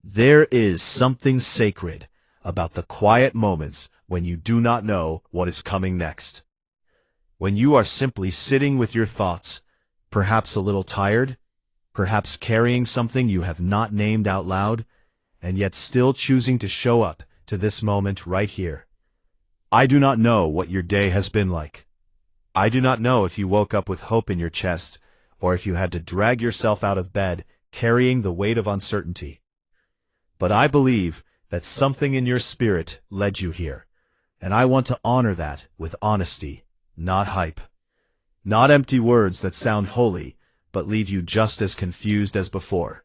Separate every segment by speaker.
Speaker 1: There is something sacred about the quiet moments when you do not know what is coming next. When you are simply sitting with your thoughts, perhaps a little tired, perhaps carrying something you have not named out loud, and yet still choosing to show up to this moment right here. I do not know what your day has been like. I do not know if you woke up with hope in your chest, or if you had to drag yourself out of bed carrying the weight of uncertainty. But I believe that something in your spirit led you here, and I want to honor that with honesty, not hype. Not empty words that sound holy, but leave you just as confused as before.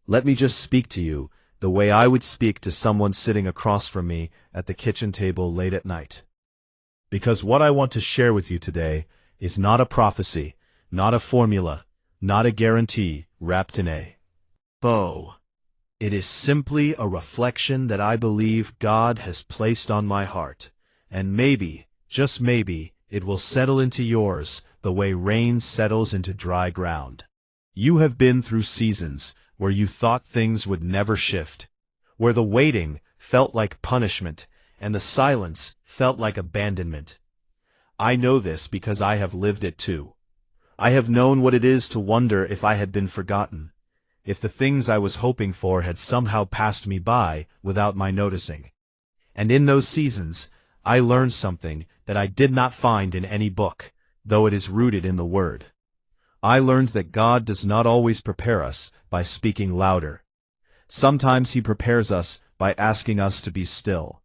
Speaker 1: Let me just speak to you the way I would speak to someone sitting across from me at the kitchen table late at night. Because what I want to share with you today is not a prophecy, not a formula, not a guarantee wrapped in a bow. It is simply a reflection that I believe God has placed on my heart, and maybe, just maybe, it will settle into yours the way rain settles into dry ground. You have been through seasons where you thought things would never shift, where the waiting felt like punishment and the silence felt like abandonment. I know this because I have lived it too. I have known what it is to wonder if I had been forgotten, if the things I was hoping for had somehow passed me by without my noticing. And in those seasons, I learned something that I did not find in any book, though it is rooted in the Word. I learned that God does not always prepare us by speaking louder. Sometimes He prepares us by asking us to be still.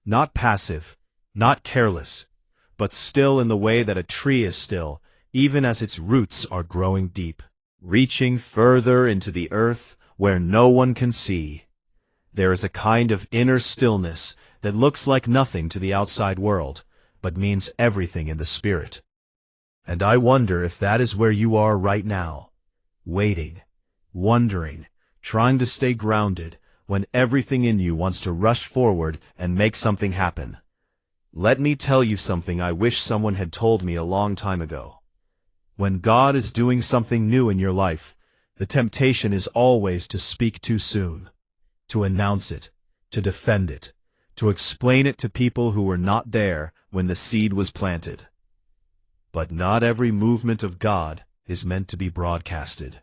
Speaker 1: Not passive, not careless, but still in the way that a tree is still, even as its roots are growing deep, reaching further into the earth where no one can see. There is a kind of inner stillness that looks like nothing to the outside world, but means everything in the spirit. And I wonder if that is where you are right now, waiting, wondering, trying to stay grounded when everything in you wants to rush forward and make something happen. Let me tell you something I wish someone had told me a long time ago. When God is doing something new in your life, the temptation is always to speak too soon, to announce it, to defend it, to explain it to people who were not there when the seed was planted. But not every movement of God is meant to be broadcasted.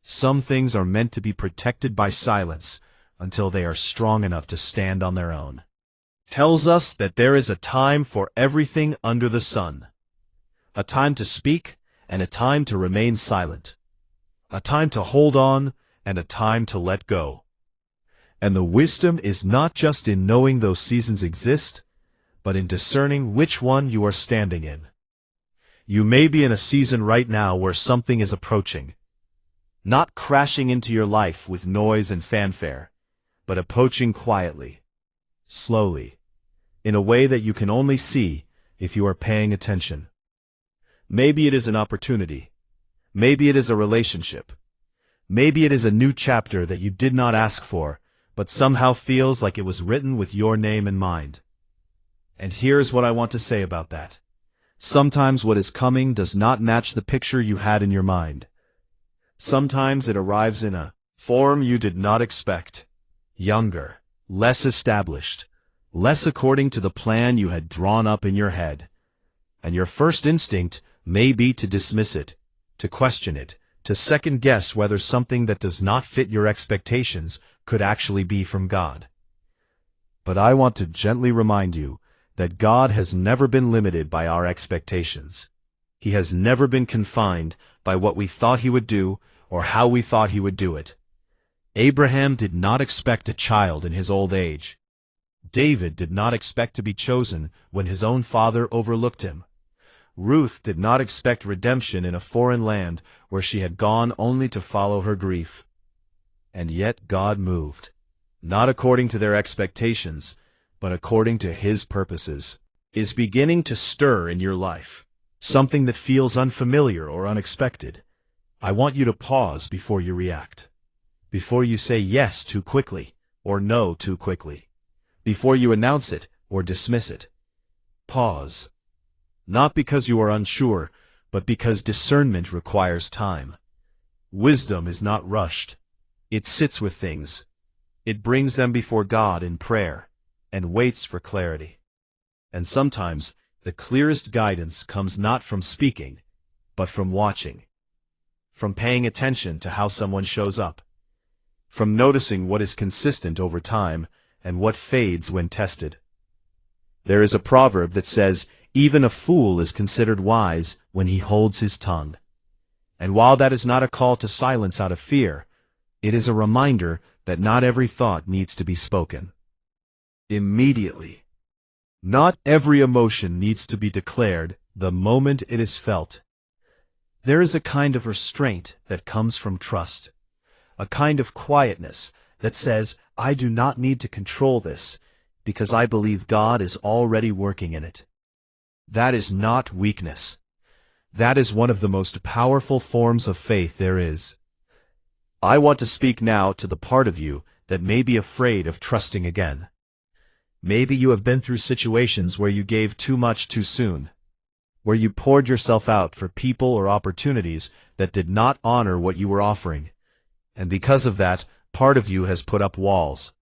Speaker 1: Some things are meant to be protected by silence until they are strong enough to stand on their own. Tells us that there is a time for everything under the sun. A time to speak and a time to remain silent. A time to hold on and a time to let go. And the wisdom is not just in knowing those seasons exist, but in discerning which one you are standing in. You may be in a season right now where something is approaching, not crashing into your life with noise and fanfare, but approaching quietly, slowly, in a way that you can only see if you are paying attention. Maybe it is an opportunity. Maybe it is a relationship. Maybe it is a new chapter that you did not ask for, but somehow feels like it was written with your name in mind. And here's what I want to say about that. Sometimes what is coming does not match the picture you had in your mind. Sometimes it arrives in a form you did not expect. Younger, less established, less according to the plan you had drawn up in your head. And your first instinct may be to dismiss it, to question it, to second-guess whether something that does not fit your expectations could actually be from God. But I want to gently remind you that God has never been limited by our expectations. He has never been confined by what we thought He would do or how we thought He would do it. Abraham did not expect a child in his old age. David did not expect to be chosen when his own father overlooked him. Ruth did not expect redemption in a foreign land where she had gone only to follow her grief. And yet God moved, not according to their expectations, but according to His purposes. Is beginning to stir in your life, something that feels unfamiliar or unexpected. I want you to pause before you react, before you say yes too quickly or no too quickly, before you announce it or dismiss it. Pause. Not because you are unsure, but because discernment requires time. Wisdom is not rushed. It sits with things, It brings them before God in prayer and waits for clarity. And sometimes the clearest guidance comes not from speaking, but from watching, from paying attention to how someone shows up, from noticing what is consistent over time and what fades when tested. There is a proverb that says, "Even a fool is considered wise when he holds his tongue." And while that is not a call to silence out of fear, it is a reminder that not every thought needs to be spoken immediately. Not every emotion needs to be declared the moment it is felt. There is a kind of restraint that comes from trust, a kind of quietness that says, "I do not need to control this, because I believe God is already working in it." That is not weakness. That is one of the most powerful forms of faith there is. I want to speak now to the part of you that may be afraid of trusting again. Maybe you have been through situations where you gave too much too soon, where you poured yourself out for people or opportunities that did not honor what you were offering. And because of that, part of you has put up walls.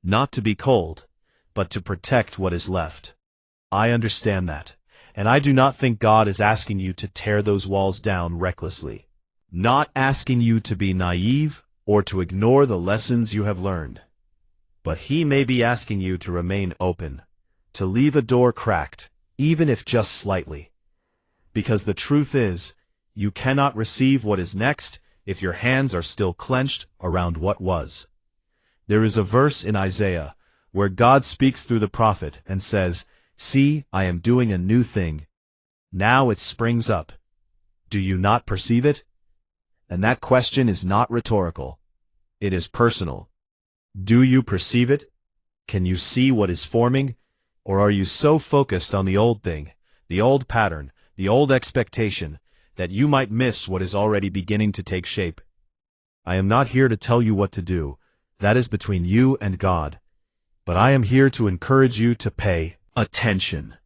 Speaker 1: Not to be cold, but to protect what is left. I understand that, and I do not think God is asking you to tear those walls down recklessly, not asking you to be naive or to ignore the lessons you have learned. But He may be asking you to remain open, to leave a door cracked, even if just slightly. Because the truth is, you cannot receive what is next if your hands are still clenched around what was. There is a verse in Isaiah where God speaks through the prophet and says, "See, I am doing a new thing. Now it springs up. Do you not perceive it?" And that question is not rhetorical. It is personal. Do you perceive it? Can you see what is forming? Or are you so focused on the old thing, the old pattern, the old expectation, that you might miss what is already beginning to take shape? I am not here to tell you what to do. That is between you and God. But I am here to encourage you to pay attention,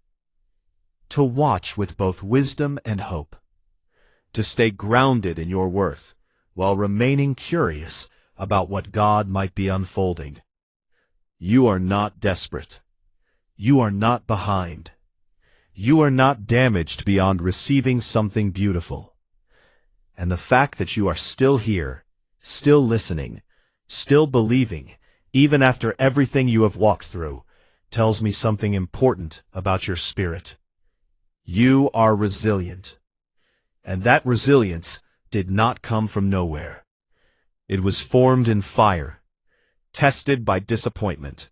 Speaker 1: to watch with both wisdom and hope, to stay grounded in your worth while remaining curious about what God might be unfolding. You are not desperate. You are not behind. You are not damaged beyond receiving something beautiful. And the fact that you are still here, still listening, still believing, even after everything you have walked through, tells me something important about your spirit. You are resilient. And that resilience did not come from nowhere. It was formed in fire, tested by disappointment,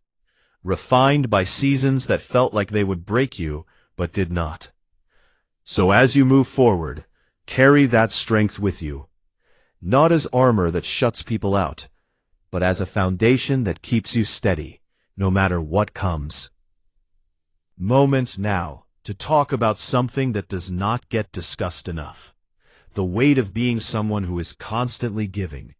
Speaker 1: refined by seasons that felt like they would break you, but did not. So as you move forward, carry that strength with you, not as armor that shuts people out, but as a foundation that keeps you steady, no matter what comes. Moment now to talk about something that does not get discussed enough: the weight of being someone who is constantly giving.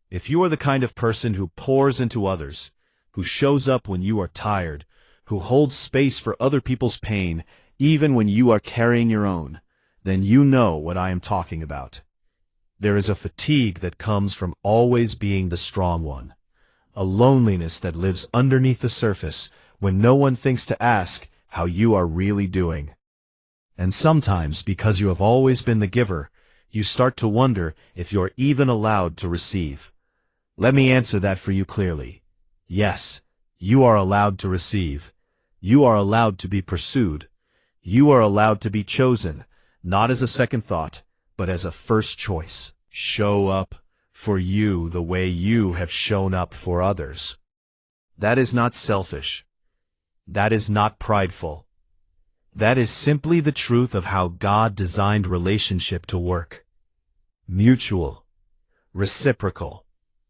Speaker 1: If you are the kind of person who pours into others, who shows up when you are tired, who holds space for other people's pain, even when you are carrying your own, then you know what I am talking about. There is a fatigue that comes from always being the strong one, a loneliness that lives underneath the surface when no one thinks to ask how you are really doing. And sometimes, because you have always been the giver, you start to wonder if you're even allowed to receive. Let me answer that for you clearly. Yes, you are allowed to receive. You are allowed to be pursued. You are allowed to be chosen, not as a second thought, but as a first choice. Show up for you the way you have shown up for others. That is not selfish. That is not prideful. That is simply the truth of how God designed relationship to work. Mutual, reciprocal,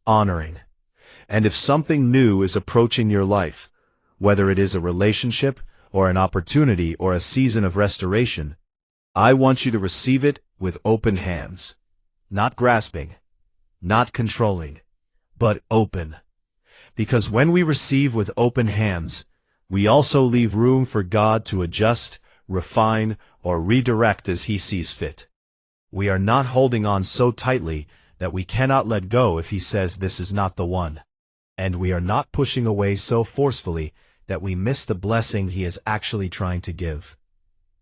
Speaker 1: honoring. And if something new is approaching your life, whether it is a relationship or an opportunity or a season of restoration, I want you to receive it with open hands. Not grasping, not controlling, but open. Because when we receive with open hands, we also leave room for God to adjust, refine, or redirect as He sees fit. We are not holding on so tightly that we cannot let go if He says this is not the one. and we are not pushing away so forcefully that we miss the blessing He is actually trying to give.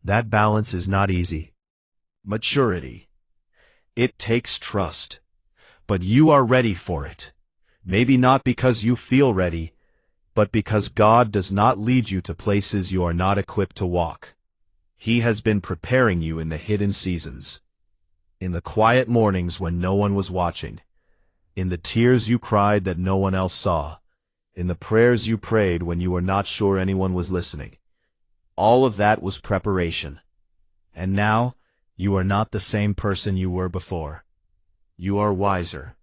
Speaker 1: That balance is not easy. Maturity. It takes trust. But you are ready for it. Maybe not because you feel ready, but because God does not lead you to places you are not equipped to walk. He has been preparing you in the hidden seasons, in the quiet mornings when no one was watching, in the tears you cried that no one else saw, in the prayers you prayed when you were not sure anyone was listening. All of that was preparation. And now, you are not the same person you were before. You are wiser,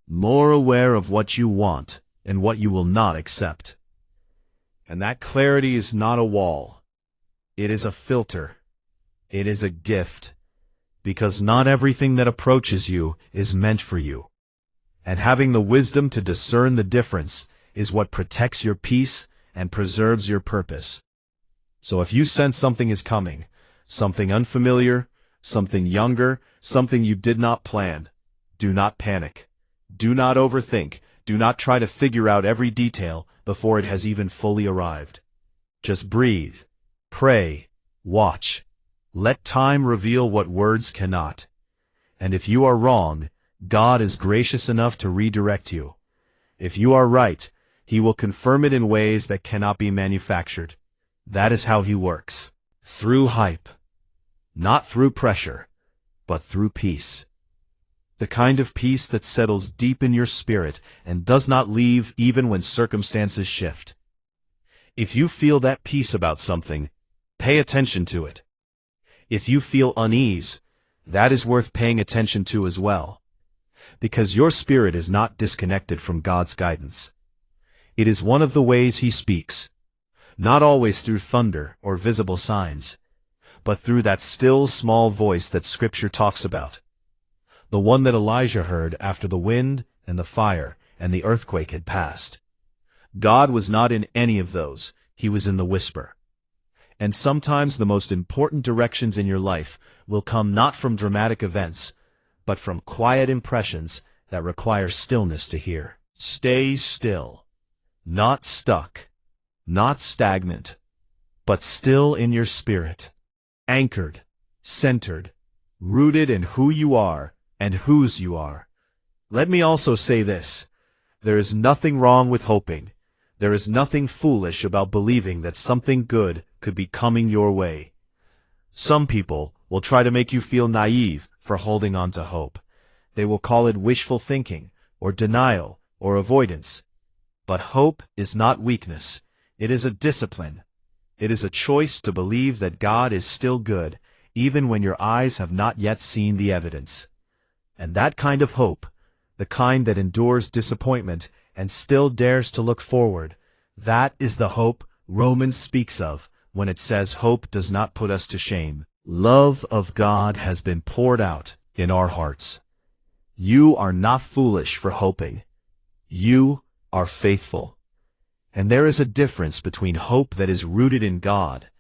Speaker 1: more aware of what you want and what you will not accept. And that clarity is not a wall. It is a filter. It is a gift. Because not everything that approaches you is meant for you. And having the wisdom to discern the difference is what protects your peace and preserves your purpose. So if you sense something is coming, something unfamiliar, something younger, something you did not plan, do not panic. Do not overthink. Do not try to figure out every detail before it has even fully arrived. Just breathe, pray, watch. Let time reveal what words cannot. And if you are wrong, God is gracious enough to redirect you. If you are right, He will confirm it in ways that cannot be manufactured. That is how He works. Through hype. Not through pressure, but through peace. The kind of peace that settles deep in your spirit and does not leave even when circumstances shift. If you feel that peace about something, pay attention to it. If you feel unease, that is worth paying attention to as well. Because your spirit is not disconnected from God's guidance. It is one of the ways He speaks. Not always through thunder or visible signs, but through that still small voice that Scripture talks about. The one that Elijah heard after the wind and the fire and the earthquake had passed. God was not in any of those. He was in the whisper. And sometimes the most important directions in your life will come not from dramatic events, but from quiet impressions that require stillness to hear. Stay still. Not stuck. Not stagnant. But still in your spirit. Anchored. Centered. Rooted in who you are and whose you are. Let me also say this. There is nothing wrong with hoping. There is nothing foolish about believing that something good could be coming your way. Some people will try to make you feel naive for holding on to hope. They will call it wishful thinking, or denial, or avoidance. But hope is not weakness. It is a discipline. It is a choice to believe that God is still good, even when your eyes have not yet seen the evidence. And that kind of hope, the kind that endures disappointment and still dares to look forward, that is the hope Romans speaks of when it says hope does not put us to shame. Love of God has been poured out in our hearts. You are not foolish for hoping. You are faithful. And there is a difference between hope that is rooted in God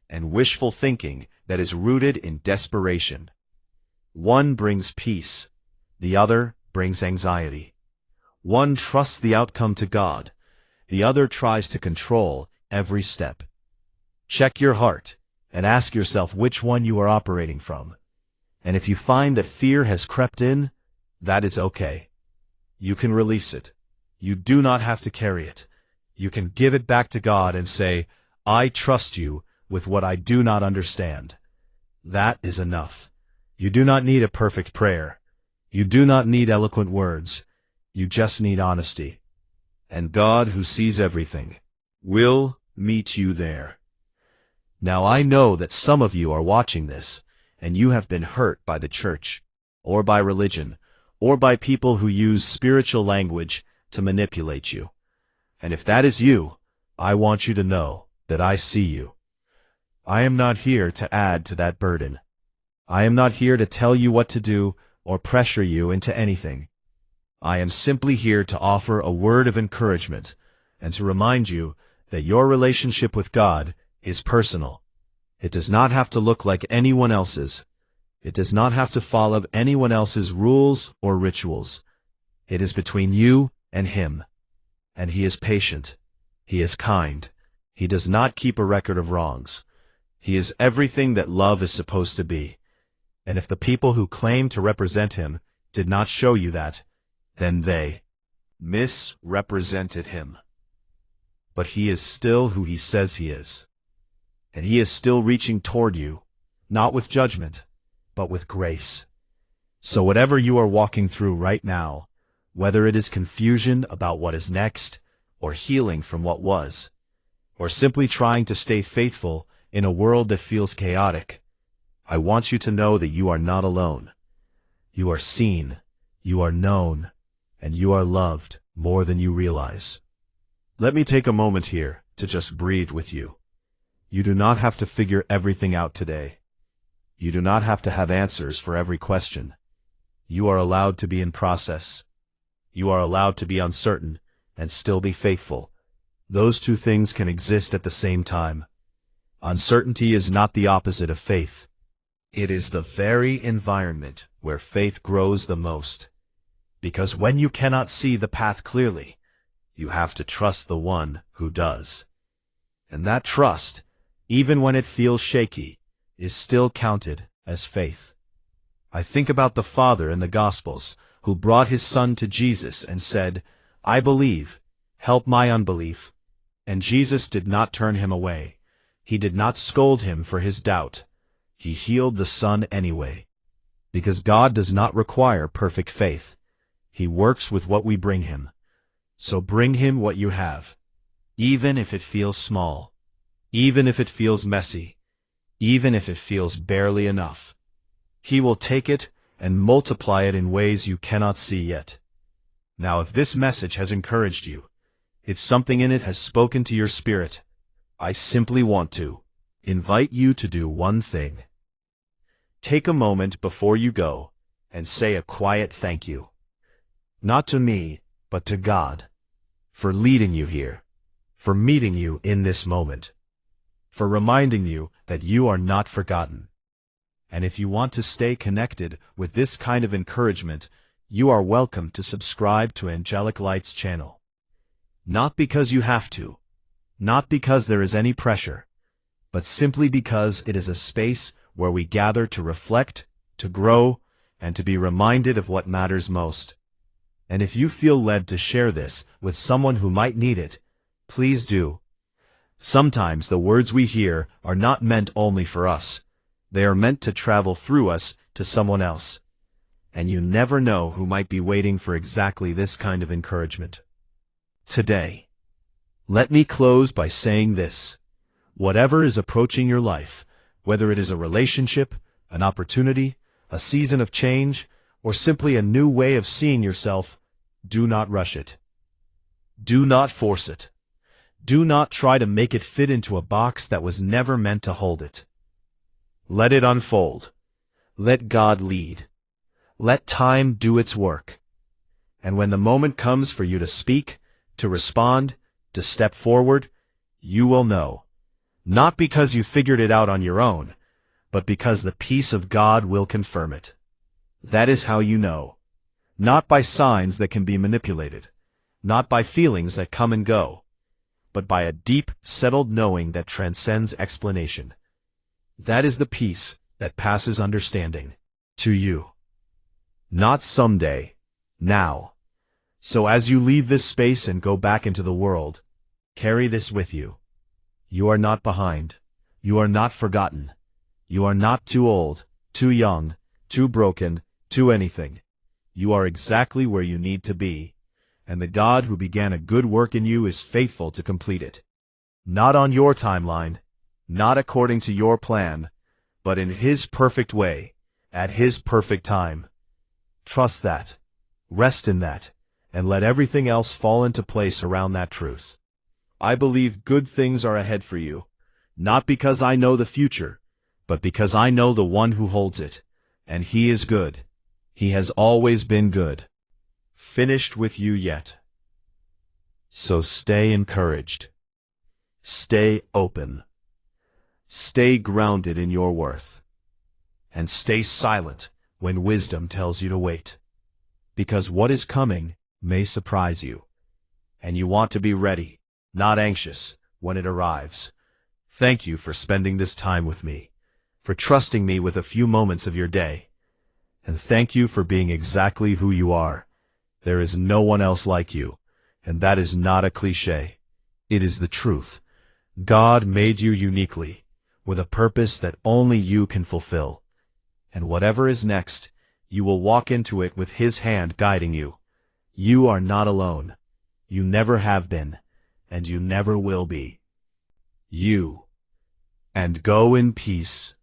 Speaker 1: and wishful thinking that is rooted in desperation. One brings peace. The other brings anxiety. One trusts the outcome to God. The other tries to control every step. Check your heart and ask yourself which one you are operating from. And if you find that fear has crept in, that is okay. You can release it. You do not have to carry it. You can give it back to God and say, I trust you with what I do not understand. That is enough. You do not need a perfect prayer. You do not need eloquent words. You just need honesty. And God, who sees everything, will meet you there. Now I know that some of you are watching this, and you have been hurt by the church, or by religion, or by people who use spiritual language to manipulate you. And if that is you, I want you to know that I see you. I am not here to add to that burden. I am not here to tell you what to do or pressure you into anything. I am simply here to offer a word of encouragement and to remind you that your relationship with God is personal. It does not have to look like anyone else's. It does not have to follow anyone else's rules or rituals. It is between you and Him. And He is patient. He is kind. He does not keep a record of wrongs. He is everything that love is supposed to be. And if the people who claim to represent Him did not show you that, then they misrepresented Him. But He is still who He says He is. And He is still reaching toward you, not with judgment, but with grace. So whatever you are walking through right now, whether it is confusion about what is next, or healing from what was, or simply trying to stay faithful in a world that feels chaotic, I want you to know that you are not alone. You are seen, you are known, and you are loved more than you realize. Let me take a moment here to just breathe with you. You do not have to figure everything out today. You do not have to have answers for every question. You are allowed to be in process. You are allowed to be uncertain and still be faithful. Those two things can exist at the same time. Uncertainty is not the opposite of faith. It is the very environment where faith grows the most. Because when you cannot see the path clearly, you have to trust the one who does. And that trust, even when it feels shaky, is still counted as faith. I think about the Father in the Gospels who brought his Son to Jesus and said, "I believe, help my unbelief." And Jesus did not turn him away. He did not scold him for his doubt. He healed the son anyway. Because God does not require perfect faith. He works with what we bring Him. So bring Him what you have. Even if it feels small. Even if it feels messy. Even if it feels barely enough. He will take it and multiply it in ways you cannot see yet. Now if this message has encouraged you, if something in it has spoken to your spirit, I simply want to invite you to do one thing. Take a moment before you go and say a quiet thank you. Not to me, but to God, for leading you here, for meeting you in this moment, for reminding you that you are not forgotten. And if you want to stay connected with this kind of encouragement, you are welcome to subscribe to Angelic Light's channel. Not because you have to, not because there is any pressure, but simply because it is a space where we gather to reflect, to grow, and to be reminded of what matters most. And if you feel led to share this with someone who might need it, please do. Sometimes the words we hear are not meant only for us. They are meant to travel through us to someone else. And you never know who might be waiting for exactly this kind of encouragement. Today, let me close by saying this. Whatever is approaching your life, whether it is a relationship, an opportunity, a season of change, or simply a new way of seeing yourself, do not rush it. Do not force it. Do not try to make it fit into a box that was never meant to hold it. Let it unfold. Let God lead. Let time do its work. And when the moment comes for you to speak, to respond, to step forward, you will know. Not because you figured it out on your own, but because the peace of God will confirm it. That is how you know. Not by signs that can be manipulated, not by feelings that come and go, but by a deep, settled knowing that transcends explanation. That is the peace that passes understanding. To you. Not someday. Now. So as you leave this space and go back into the world, carry this with you. You are not behind. You are not forgotten. You are not too old, too young, too broken, too anything. You are exactly where you need to be, and the God who began a good work in you is faithful to complete it. Not on your timeline, not according to your plan, but in His perfect way, at His perfect time. Trust that, rest in that, and let everything else fall into place around that truth. I believe good things are ahead for you, not because I know the future, but because I know the one who holds it, and He is good. He has always been good. Finished with you yet. So stay encouraged. Stay open. Stay grounded in your worth. And stay silent when wisdom tells you to wait. Because what is coming may surprise you. and you want to be ready, not anxious, when it arrives. Thank you for spending this time with me, for trusting me with a few moments of your day. And thank you for being exactly who you are. There is no one else like you, and that is not a cliché. It is the truth. God made you uniquely, with a purpose that only you can fulfill. And whatever is next, you will walk into it with His hand guiding you. You are not alone. You never have been, and you never will be. And go in peace.